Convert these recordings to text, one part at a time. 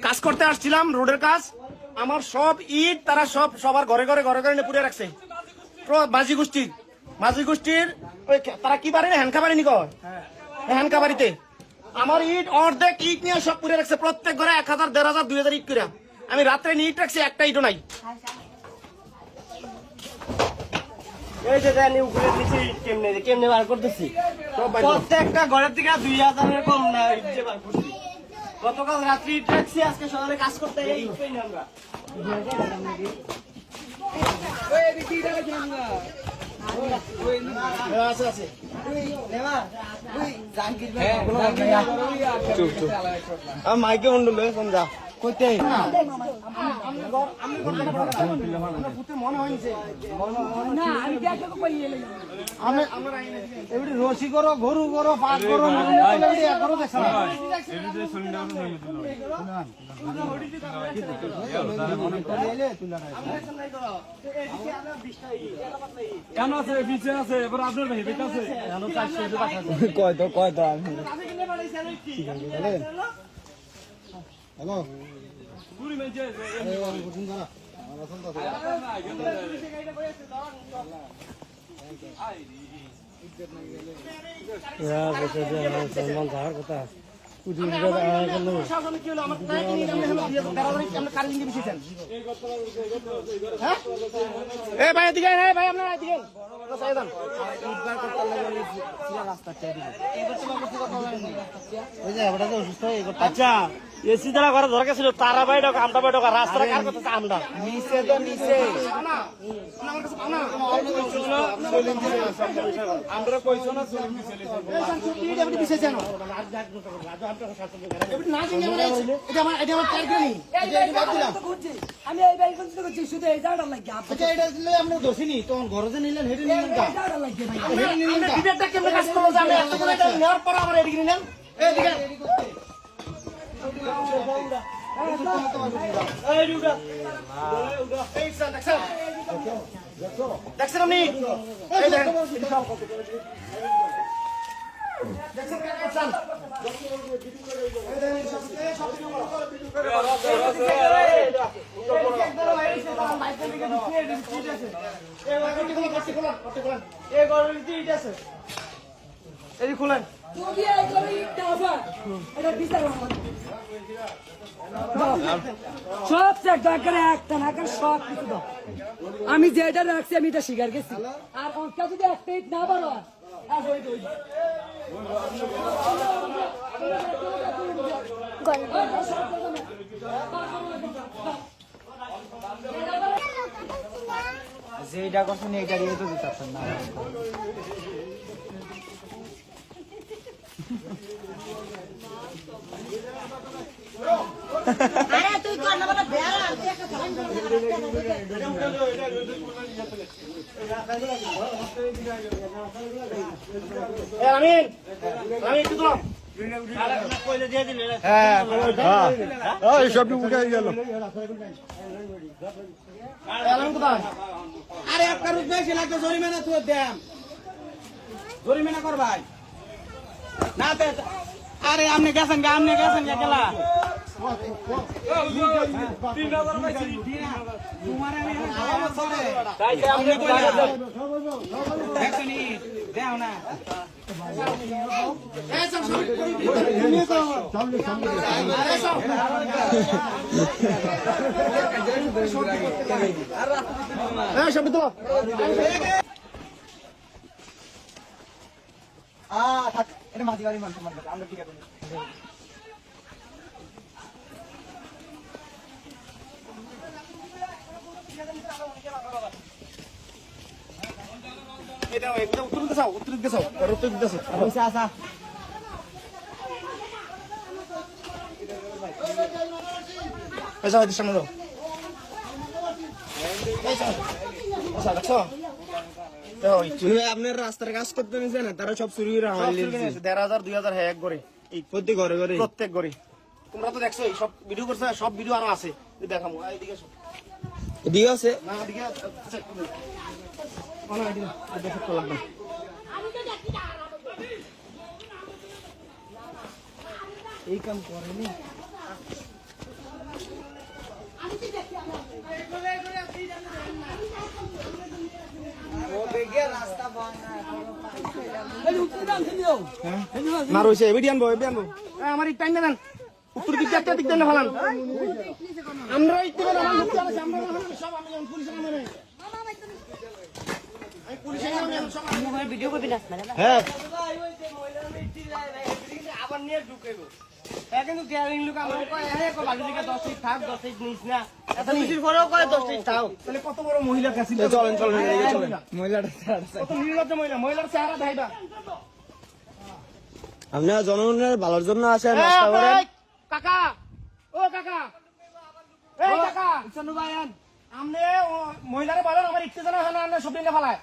কাজ করতে আসছিলাম, রোডের কাজ। আমার সব ইট তারা সবার ঘরে ঘরে নিয়ে পুড়ে রাখছে। মাঝি গোষ্ঠীর তারা কি পারে হ্যান্ড খাবারিনি কয়, হ্যান্ড খাবারিতে আমার ইট অর্ধেক ইট নিয়ে সব পুড়ে রাখছে। প্রত্যেক ঘরে 1000, 1500, 2000 ইট করে। আমি রাত্রে নিয়ে ইট রাখছি, একটা ইটও নাই। এই যে জানি উপরে নিচে কেমনে বার করতেছি, প্রত্যেকটা ঘরের থেকে 2000 কম না ইট যে বার করছি। গতকাল রাত্রি ইট রাখছি, আজকে সকালে কাজ করতে এই ইট পাই না আমরা। মাইকে মন্ডল যা কইতে রসি করো, গরু করো, পাক করো, কেন আছে পিছিয়ে আছে এবার আপনার ভাই বেটা আছে কয় তো আমি হ্যালো পুরি মেজে কথা আচ্ছা এসি যারা ঘরে দরকার ছিল তারা ভাই ঢোকা, আমরা ভাই ঢোকা, রাস্তাটা কার কথা আমরা নিচে তো নিচে আমরা কইছো না আমি এই বাড়ি করতে করছি শুধু এই জায়গাটা লাগে আমরা দোষিনি তখন ঘরে যে নিলেন হেঁটে নিলেন জায়গাটা লাগে ভাই বিবেকটা কেমন কাজ করলো যে আমি এত করে নেওয়ার পর আবার এদিকে নিলাম। এদিকে দেখছেন আপনি, খুলেন তুমি এই করে দাও এটা বিচার সব চেক দরকার একটা না করে সব কিছু দাও। আমি যেটা রাখছি আমি এটা স্বীকার গেছি, আর অঙ্কা যদি একটা ইট না পারো যেটা করছেন এইটা দিয়ে তো দিতে পারছেন না। আরে তুই কর না বড় বেড়া তুই একটা ফোন আমি একটু দিলাম সব উঠে গেল। আরে একটা রুট বেশি লাগবে, জরিমানা তুই দেন, জরিমানা কর ভাই না। আরে আপনি গেছেন গা গেলা তোমার দেও না এটা মাঝি বাড়ি মানুষ আমরা ঠিক আছে। উত্তর দিতে চাও আসা সামনে দাও। দেখছো আপনার রাস্তার কাজ করতে নিছে না, তারা সব চুরি করে 1500, 2000 হ্যাঁ এক ঘরে, এই প্রত্যেক ঘরে ঘরে প্রত্যেক ঘরে। তোমরা তো দেখছো সব ভিডিও করছে, সব ভিডিও আরো আছে দেখাবো। এইদিকে দিয়ে আছে না এদিকে লাগবে এই কাম করেনি। না রয়েছে এবিডি আনবো আমার ইট টাইম দেন উত্তর দিক দিয়ে দিক দেন ভালান আমরা ইট দেবেন আমার লোক আছে আমরা সব আমি পুলিশের নামে নেই আমি পুলিশের নামে সব মোবাইল ভিডিও করবি না মানে হ্যাঁ আবার নিয়ে ঢুকেবো হ্যাঁ কিন্তু গ্যারিং লোক আমার কয় হ্যাঁ কো বাড়ি থেকে 10 ফিট থাক 10 ফিট নিস না এত নিচের পরেও কয় 10 ফিট থাক তাহলে কত বড় মহিলা কাছে চলেন মহিলাটা কত নির্লজ্জ মহিলার চেহারা দেখাইবা আপনারা জনগণের ভালোর জন্য আসেন কাকা ও কাকা এই কাকা চন্নু ভাইয়ান আমনে মহিলারে বলেন আমার ইচ্ছে জানা হয় না আমরা সব দিনে ফেলায়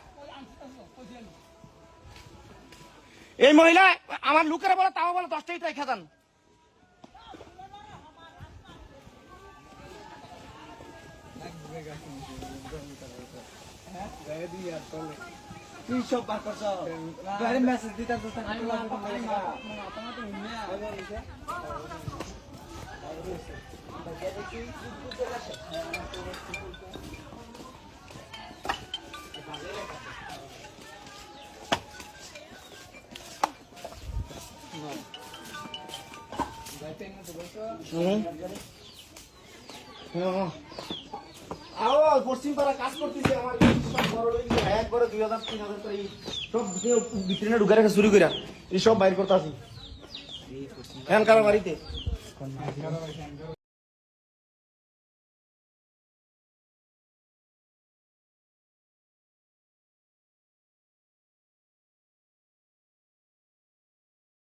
এই মহিলা আমার লোকেরা বলে তাও বলে 10 টাকা রেখে দেন পশ্চিম পাড়া কাজ করতেছি আমার একবারে 2000-3000 করে সব ভিতরে ঢুকে রেখে চুরি করে এই সব বাইর করতে আসি এখন কারো বাড়িতে